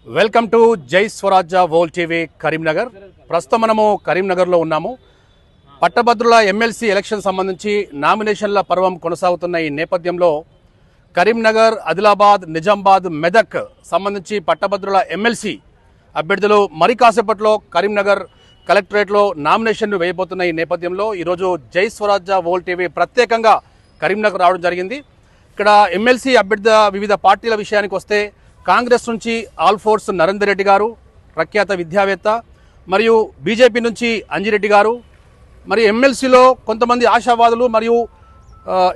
Welcome to జై స్వరాజ్య world TV Karimnagar. ప్రస్తుతం మనము కరీంనగర్లో ఉన్నాము. పట్టభద్రుల ఎమ్మెల్సీ ఎలక్షన్ సంబంధించి నామినేషన్ల పర్వం కొనసాగుతున్న ఈ నేపథ్యంలో కరీంనగర్, ఆదిలాబాద్, నిజామాబాద్, మెదక్ సంబంధించి పట్టభద్రుల ఎమ్మెల్సీ అభ్యర్థులు మరి కాసేపట్లో కరీంనగర్ కలెక్టరేట్లో నామినేషన్లు వేయబోతున్న ఈ నేపథ్యంలో ఈరోజు జై స్వరాజ్య వరల్డ్ టీవీ ప్రత్యేకంగా కరీంనగర్ రావడం జరిగింది. ఇక్కడ ఎమ్మెల్సీ అభ్యర్థి వివిధ పార్టీల విషయానికి వస్తే కాంగ్రెస్ నుంచి ఆల్ఫోర్స్ నరేందర్ రెడ్డి గారు, ప్రఖ్యాత విద్యావేత్త, మరియు బీజేపీ నుంచి అంజిరెడ్డి గారు, మరియు ఎమ్మెల్సీలో కొంతమంది ఆశావాదులు మరియు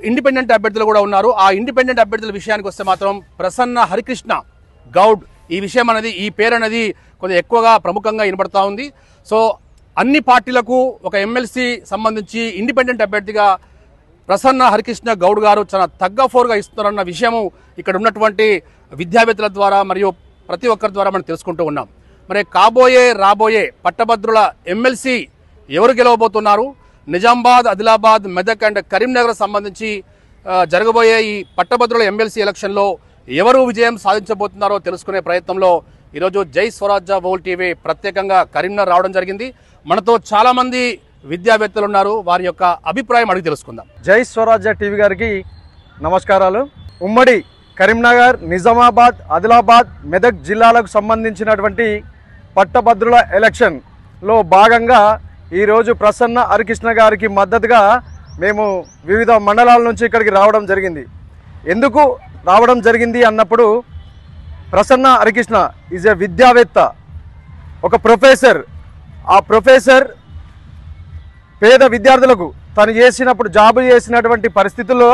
ఇండిపెండెంట్ అభ్యర్థులు కూడా ఉన్నారు. ఆ ఇండిపెండెంట్ అభ్యర్థుల విషయానికి వస్తే మాత్రం ప్రసన్న హరికృష్ణ గౌడ్ ఈ విషయం అనేది, ఈ పేరు అనేది కొంచెం ఎక్కువగా ప్రముఖంగా వినబడతా ఉంది. సో అన్ని పార్టీలకు ఒక ఎమ్మెల్సీ సంబంధించి ఇండిపెండెంట్ అభ్యర్థిగా ప్రసన్న హరికృష్ణ గౌడ్ గారు చాలా తగ్గఫోరుగా ఇస్తున్నారన్న విషయము ఇక్కడ ఉన్నటువంటి విద్యావేత్తల ద్వారా మరియు ప్రతి ఒక్కరి ద్వారా మనం తెలుసుకుంటూ ఉన్నాం. మరి రాబోయే పట్టభద్రుల ఎమ్మెల్సీ ఎవరు గెలవబోతున్నారు, నిజామాబాద్, ఆదిలాబాద్, మెదక్ అండ్ కరీంనగర్ సంబంధించి జరగబోయే ఈ పట్టభద్రుల ఎమ్మెల్సీ ఎలక్షన్లో ఎవరు విజయం సాధించబోతున్నారో తెలుసుకునే ప్రయత్నంలో ఈరోజు జై స్వరాజ్య వరల్డ్ టీవీ ప్రత్యేకంగా కరీంనగర్ రావడం జరిగింది. మనతో చాలా మంది విద్యావేత్తలు ఉన్నారు, వారి యొక్క అభిప్రాయం అడిగి తెలుసుకుందాం. జై స్వరాజ్య టీవీ గారికి నమస్కారాలు. ఉమ్మడి కరీంనగర్, నిజామాబాద్, ఆదిలాబాద్, మెదక్ జిల్లాలకు సంబంధించినటువంటి పట్టభద్రుల ఎలక్షన్లో భాగంగా ఈరోజు ప్రసన్న హరికృష్ణ గారికి మద్దతుగా మేము వివిధ మండలాల నుంచి ఇక్కడికి రావడం జరిగింది. ఎందుకు రావడం జరిగింది అన్నప్పుడు, ప్రసన్న హరికృష్ణ ఈజ్ ఏ విద్యావేత్త, ఒక ప్రొఫెసర్. ఆ ప్రొఫెసర్ పేద విద్యార్థులకు తను జాబు చేసినటువంటి పరిస్థితుల్లో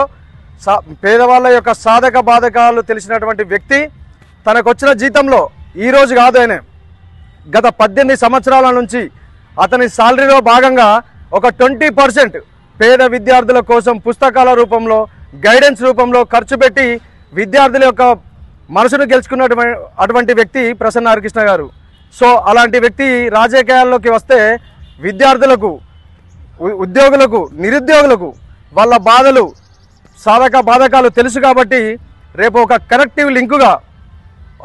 పేదవాళ్ళ యొక్క సాధక బాధకాలు తెలిసినటువంటి వ్యక్తి. తనకు వచ్చిన జీతంలో ఈరోజు కాదు, ఆయన గత 18 సంవత్సరాల నుంచి అతని సాలరీలో భాగంగా ఒక 20% పేద విద్యార్థుల కోసం పుస్తకాల రూపంలో, గైడెన్స్ రూపంలో ఖర్చు పెట్టి విద్యార్థుల యొక్క మనసును గెలుచుకున్నటువంటి వ్యక్తి ప్రసన్న హరికృష్ణ గారు. సో అలాంటి వ్యక్తి రాజకీయాల్లోకి వస్తే విద్యార్థులకు, ఉద్యోగులకు, నిరుద్యోగులకు వాళ్ళ బాధలు, సాధక బాధకాలు తెలుసు కాబట్టి రేపు ఒక కనెక్టివ్ లింకుగా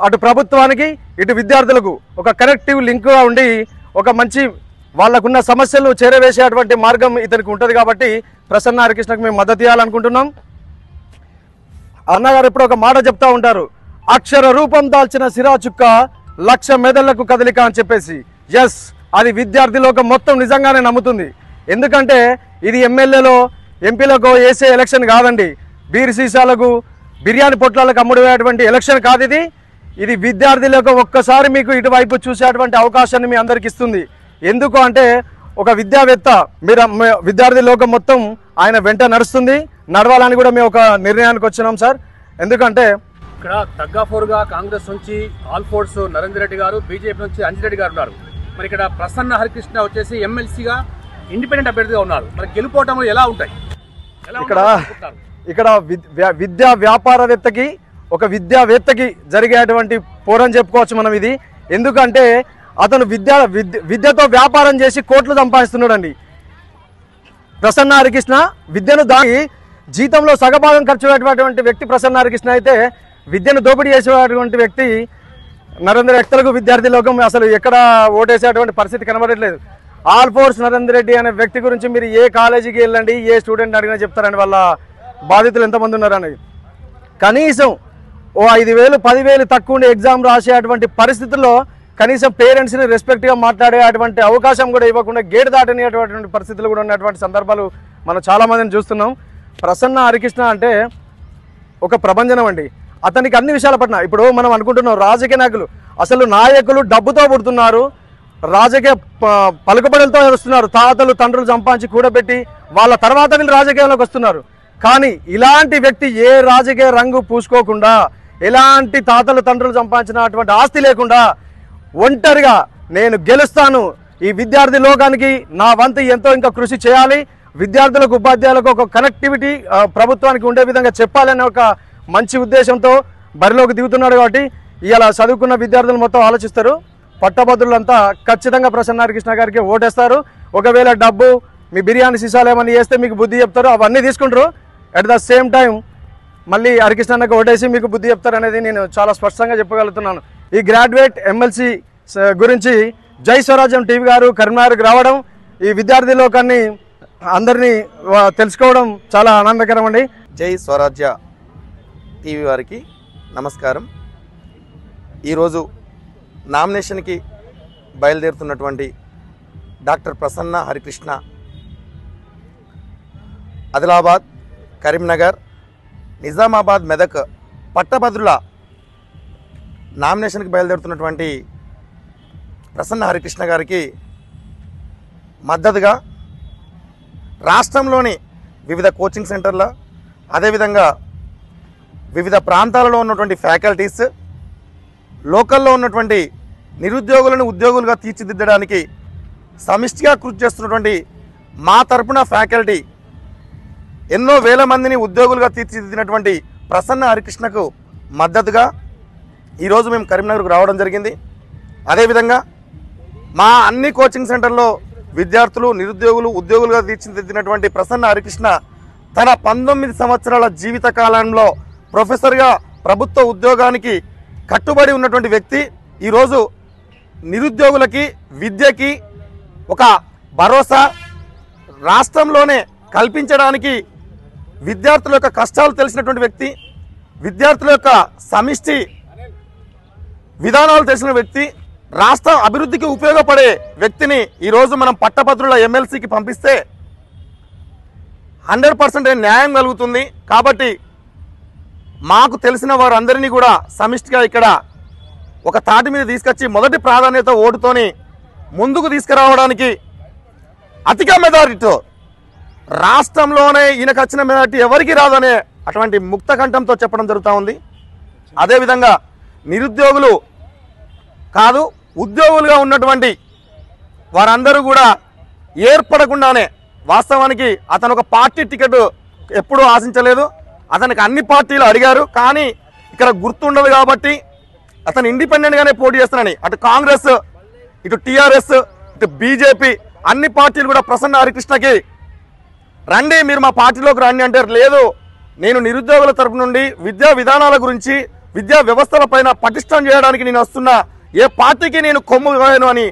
అటు ప్రభుత్వానికి ఇటు విద్యార్థులకు ఒక కనెక్టివ్ లింకుగా ఉండి ఒక మంచి వాళ్ళకున్న సమస్యలు చేరవేసేటువంటి మార్గం ఇతనికి ఉంటుంది. కాబట్టి ప్రసన్న హరికృష్ణకు మేము మద్దతు ఇవ్వాలనుకుంటున్నాం. అన్నగారు ఎప్పుడు ఒక మాట చెప్తా ఉంటారు, అక్షర రూపం దాల్చిన సిరా చుక్క, 1,00,000 మెదళ్లకు కదలిక అని చెప్పేసి. ఎస్, అది విద్యార్థి లోకం మొత్తం నిజంగానే నమ్ముతుంది. ఎందుకంటే ఇది ఎమ్మెల్యేలో, ఎంపీలకు వేసే ఎలక్షన్ కాదండి, బీర్ సీసాలకు, బిర్యానీ పొట్లాలకు అమ్ముడుపోయేటువంటి ఎలక్షన్ కాదు ఇది. ఇది విద్యార్థులకు ఒక్కసారి మీకు ఇటువైపు చూసేటువంటి అవకాశాన్ని మీ అందరికి ఇస్తుంది. ఎందుకు అంటే ఒక విద్యావేత్త, విద్యార్థి లోకం మొత్తం ఆయన వెంట నడవాలని కూడా మేము ఒక నిర్ణయానికి వచ్చినాం సార్. ఎందుకంటే ఇక్కడ తగ్గఫోరుగా కాంగ్రెస్ నుంచి ఆల్ఫోర్స్ నరేందర్ రెడ్డి గారు, బీజేపీ నుంచి అంజిరెడ్డి గారు ఉన్నారు. మరి ఇక్కడ ప్రసన్న హరికృష్ణ వచ్చేసి ఎమ్మెల్సీగా ఇండిపెండెంట్ అభ్యర్థిగా ఉన్నారు. మరి గెలుపోవటం ఎలా ఉంటాయి? ఇక్కడ విద్యా వ్యాపారవేత్తకి, ఒక విద్యావేత్తకి జరిగేటువంటి పోరని చెప్పుకోవచ్చు మనం ఇది. ఎందుకంటే అతను విద్యతో వ్యాపారం చేసి కోట్లు సంపాదిస్తున్నాడండి. ప్రసన్న హరికృష్ణ విద్యను దాని జీతంలో సగభాగం ఖర్చు పెట్టేటువంటి వ్యక్తి ప్రసన్న హరికృష్ణ అయితే, విద్యను దోపిడీ చేసేటువంటి వ్యక్తి నరేంద్ర వ్యక్తులకు విద్యార్థి లోకం అసలు ఎక్కడ ఓటేసేటువంటి పరిస్థితి కనబడట్లేదు. ఆల్ఫోర్స్ నరేందర్ రెడ్డి అనే వ్యక్తి గురించి మీరు ఏ కాలేజీకి వెళ్ళండి, ఏ స్టూడెంట్ అడిగినా చెప్తారండి వాళ్ళ బాధితులు ఎంతమంది ఉన్నారనేది. కనీసం ఓ 5,000, 10,000 తక్కువ ఉండే ఎగ్జామ్ రాసేటువంటి పరిస్థితుల్లో కనీసం పేరెంట్స్ని రెస్పెక్ట్గా మాట్లాడే అటువంటి అవకాశం కూడా ఇవ్వకుండా గేట్ దాటనేటువంటి పరిస్థితులు కూడా ఉన్నటువంటి సందర్భాలు మనం చాలామందిని చూస్తున్నాం. ప్రసన్న హరికృష్ణ అంటే ఒక ప్రభంజనం అండి. అతనికి అన్ని విషయాల పట్ల ఇప్పుడు మనం అనుకుంటున్నాం రాజకీయ నాయకులు, అసలు నాయకులు డబ్బుతో పుడుతున్నారు, రాజకీయ పలుకుబడులతో వస్తున్నారు, తాతలు తండ్రులు సంపాదించి కూడబెట్టి వాళ్ళ తర్వాత వీళ్ళు రాజకీయాల్లోకి వస్తున్నారు. కానీ ఇలాంటి వ్యక్తి ఏ రాజకీయ రంగు పూసుకోకుండా, ఎలాంటి తాతలు తండ్రులు సంపాదించినటువంటి ఆస్తి లేకుండా ఒంటరిగా నేను గెలుస్తాను, ఈ విద్యార్థి లోకానికి నా వంతు ఎంతో ఇంకా కృషి చేయాలి, విద్యార్థులకు, ఉపాధ్యాయులకు ఒక కనెక్టివిటీ ప్రభుత్వానికి ఉండే విధంగా చెప్పాలనే ఒక మంచి ఉద్దేశంతో బరిలోకి దిగుతున్నాడు. కాబట్టి ఇలా చదువుకున్న విద్యార్థులు మొత్తం ఆలోచిస్తారు, పట్టభద్రులంతా ఖచ్చితంగా ప్రసన్న హరికృష్ణ గారికి ఓటేస్తారు. ఒకవేళ డబ్బు, మీ బిర్యానీ సీసాలు ఏమన్నా చేస్తే మీకు బుద్ధి చెప్తారు, అవన్నీ తీసుకుంటారు. అట్ ద సేమ్ టైం మళ్ళీ హరికృష్ణ అన్నకు ఓటేసి మీకు బుద్ధి చెప్తారు అనేది నేను చాలా స్పష్టంగా చెప్పగలుగుతున్నాను. ఈ గ్రాడ్యుయేట్ ఎమ్మెల్సీ గురించి జై స్వరాజ్యం టీవీ గారు కరీంనగర్కి రావడం, ఈ విద్యార్థి లోకాన్ని అందరినీ తెలుసుకోవడం చాలా ఆనందకరం అండి. జై స్వరాజ్య టీవీ వారికి నమస్కారం. ఈరోజు నామినేషన్కి బయలుదేరుతున్నటువంటి డాక్టర్ ప్రసన్న హరికృష్ణ ఆదిలాబాద్, కరీంనగర్, నిజామాబాద్, మెదక్ పట్టభద్రుల నామినేషన్కి బయలుదేరుతున్నటువంటి ప్రసన్న హరికృష్ణ గారికి మద్దతుగా రాష్ట్రంలోని వివిధ కోచింగ్ సెంటర్ల, అదేవిధంగా వివిధ ప్రాంతాలలో ఉన్నటువంటి ఫ్యాకల్టీస్, లోకల్లో ఉన్నటువంటి నిరుద్యోగులను ఉద్యోగులుగా తీర్చిదిద్దడానికి సమిష్టిగా కృషి చేస్తున్నటువంటి మా తరపున ఫ్యాకల్టీ ఎన్నో వేల మందిని ఉద్యోగులుగా తీర్చిదిద్దినటువంటి ప్రసన్న హరికృష్ణకు మద్దతుగా ఈరోజు మేము కరీంనగర్కు రావడం జరిగింది. అదేవిధంగా మా అన్ని కోచింగ్ సెంటర్లో విద్యార్థులు, నిరుద్యోగులు, ఉద్యోగులుగా తీర్చిదిద్దినటువంటి ప్రసన్న హరికృష్ణ తన 19 సంవత్సరాల జీవిత కాలంలో ప్రొఫెసర్గా ప్రభుత్వ ఉద్యోగానికి కట్టుబడి ఉన్నటువంటి వ్యక్తి ఈరోజు నిరుద్యోగులకి, విద్యకి ఒక భరోసా రాష్ట్రంలోనే కల్పించడానికి విద్యార్థుల యొక్క కష్టాలు తెలిసినటువంటి వ్యక్తి, విద్యార్థుల యొక్క సమిష్టి విధానాలు తెలిసిన వ్యక్తి, రాష్ట్ర అభివృద్ధికి ఉపయోగపడే వ్యక్తిని ఈరోజు మనం పట్టభద్రుల ఎమ్మెల్సీకి పంపిస్తే 100% న్యాయం కలుగుతుంది. కాబట్టి మాకు తెలిసిన వారందరినీ కూడా సమిష్టిగా ఇక్కడ ఒక తాటి మీద తీసుకొచ్చి మొదటి ప్రాధాన్యత ఓటుతోని ముందుకు తీసుకురావడానికి అధిక మెజారిటీతో రాష్ట్రంలోనే ఈయనకు వచ్చిన మెజారిటీ ఎవరికి రాదనే అటువంటి ముక్త కంఠంతో చెప్పడం జరుగుతూ ఉంది. అదేవిధంగా నిరుద్యోగులు కాదు, ఉద్యోగులుగా ఉన్నటువంటి వారందరూ కూడా ఏర్పడకుండానే, వాస్తవానికి అతను ఒక పార్టీ టికెట్ ఎప్పుడూ ఆశించలేదు, అతనికి అన్ని పార్టీలు అడిగారు, కానీ ఇక్కడ గుర్తుండదు కాబట్టి అతను ఇండిపెండెంట్గానే పోటీ చేస్తున్నాడని అటు కాంగ్రెస్, ఇటు టీఆర్ఎస్, ఇటు బీజేపీ అన్ని పార్టీలు కూడా ప్రసన్న హరికృష్ణకి రండి, మీరు మా పార్టీలోకి రండి అంటే లేదు, నేను నిరుద్యోగుల తరపు నుండి విద్యా విధానాల గురించి, విద్యా వ్యవస్థల పైన పటిష్టం చేయడానికి నేను వస్తున్నా, ఏ పార్టీకి నేను కొమ్ము కాయను అని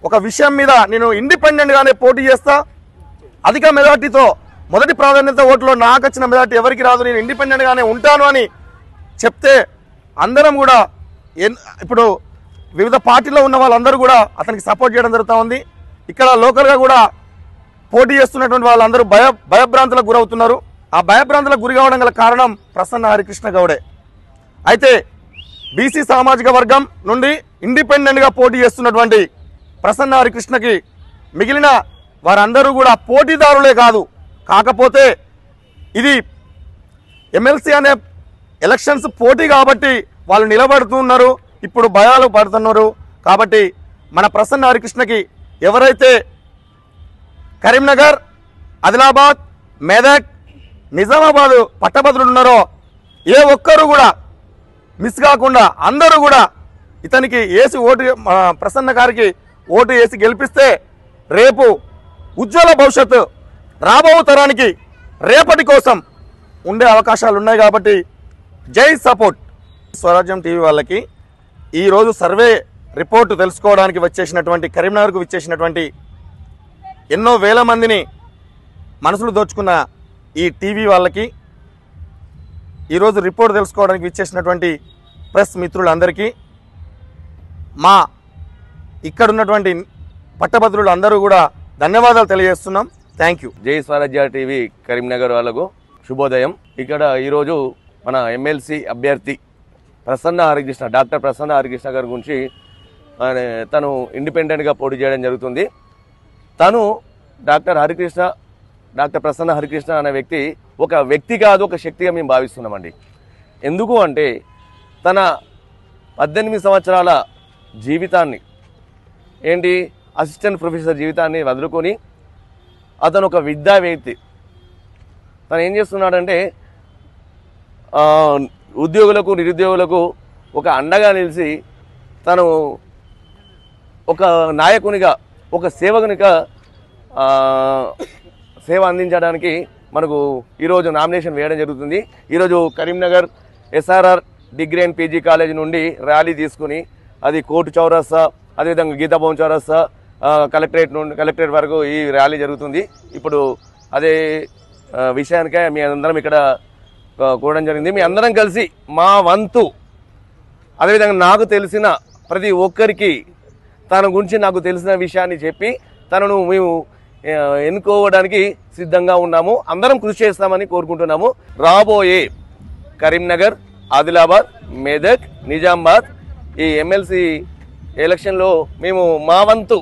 ఒక విషయం మీద నేను ఇండిపెండెంట్గానే పోటీ చేస్తా, అధిక మెజార్టీతో మొదటి ప్రాధాన్యత ఓట్లో నాకు వచ్చిన మెజార్టీ ఎవరికి రాదు, నేను ఇండిపెండెంట్గానే ఉంటాను అని చెప్తే అందరం కూడా ఇప్పుడు వివిధ పార్టీలో ఉన్న వాళ్ళందరూ కూడా అతనికి సపోర్ట్ చేయడం జరుగుతూ ఉంది. ఇక్కడ లోకల్గా కూడా పోటీ చేస్తున్నటువంటి వాళ్ళందరూ భయభ్రాంతులకు గురవుతున్నారు. ఆ భయభ్రాంతులకు గురి కావడం గల కారణం ప్రసన్న హరికృష్ణ గౌడే. అయితే బీసీ సామాజిక వర్గం నుండి ఇండిపెండెంట్గా పోటీ చేస్తున్నటువంటి ప్రసన్న హరికృష్ణకి మిగిలిన వారందరూ కూడా పోటీదారులే కాదు, కాకపోతే ఇది ఎమ్మెల్సీ అనే ఎలక్షన్స్ పోటీ కాబట్టి వాళ్ళు నిలబడుతున్నారు, ఇప్పుడు భయాలు పడుతున్నారు. కాబట్టి మన ప్రసన్న హరికృష్ణకి ఎవరైతే కరీంనగర్, ఆదిలాబాద్, మెదక్, నిజామాబాద్ పట్టభద్రులు ఉన్నారో ఏ ఒక్కరు కూడా మిస్ కాకుండా అందరూ కూడా ఇతనికి వేసి ఓటు, ప్రసన్న గారికి ఓటు వేసి గెలిపిస్తే రేపు ఉజ్వల భవిష్యత్తు రాబో తరానికి రేపటి కోసం ఉండే అవకాశాలు ఉన్నాయి. కాబట్టి జై సపోర్ట్. స్వరాజ్యం టీవీ వాళ్ళకి ఈరోజు సర్వే రిపోర్టు తెలుసుకోవడానికి వచ్చేసినటువంటి, కరీంనగర్కు వచ్చేసినటువంటి ఎన్నో వేల మందిని మనసులు దోచుకున్న ఈ టీవీ వాళ్ళకి, ఈరోజు రిపోర్ట్ తెలుసుకోవడానికి వచ్చేసినటువంటి ప్రెస్ మిత్రులందరికీ, మా ఇక్కడున్నటువంటి పట్టభద్రులు అందరూ కూడా ధన్యవాదాలు తెలియజేస్తున్నాం. Thank you. జై స్వరాజ్య టీవీ కరీంనగర్ వాళ్ళకు శుభోదయం. ఇక్కడ ఈరోజు మన ఎమ్మెల్సీ అభ్యర్థి ప్రసన్న హరికృష్ణ, డాక్టర్ ప్రసన్న హరికృష్ణ గారి గురించి తను ఇండిపెండెంట్గా పోటీ చేయడం జరుగుతుంది. తను డాక్టర్ ప్రసన్న హరికృష్ణ అనే వ్యక్తి ఒక వ్యక్తి కాదు, ఒక శక్తిగా మేము భావిస్తున్నామండి. ఎందుకు అంటే తన 18 సంవత్సరాల జీవితాన్ని, అసిస్టెంట్ ప్రొఫెసర్ జీవితాన్ని వదులుకొని అతను ఒక విద్యావేత్తి. తను ఏం చేస్తున్నాడంటే ఉద్యోగులకు, నిరుద్యోగులకు ఒక అండగా నిలిచి తను ఒక నాయకునిగా, ఒక సేవకునిగా సేవ అందించడానికి మనకు ఈరోజు నామినేషన్ వేయడం జరుగుతుంది. ఈరోజు Karimnagar SRR degree and PG college నుండి ర్యాలీ తీసుకుని అది కోర్టు చౌరస్తా, అదేవిధంగా గీతా భవన్ చౌరస్తా, కలెక్టరేట్ వరకు ఈ ర్యాలీ జరుగుతుంది. ఇప్పుడు అదే విషయానికే మీ అందరం ఇక్కడ కూడడం జరిగింది. మీ అందరం కలిసి మా వంతు, అదేవిధంగా నాకు తెలిసిన ప్రతి ఒక్కరికి తన గురించి నాకు తెలిసిన విషయాన్ని చెప్పి తనను మేము ఎన్నుకోవడానికి సిద్ధంగా ఉన్నాము. అందరం కృషి చేస్తామని కోరుకుంటున్నాము. రాబోయే కరీంనగర్, ఆదిలాబాద్, మెదక్, నిజామాబాద్ ఈ ఎమ్మెల్సీ ఎలక్షన్లో మేము మా వంతు,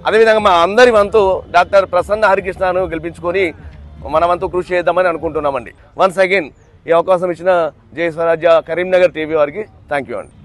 అదేవిధంగా మా అందరి వంతు డాక్టర్ ప్రసన్న హరికృష్ణను గెలిపించుకొని మన వంతు కృషి చేద్దామని అనుకుంటున్నామండి. వన్స్ అగైన్ ఈ అవకాశం ఇచ్చిన జై స్వరాజ్య కరీంనగర్ టీవీ వారికి థ్యాంక్ యూ అండి.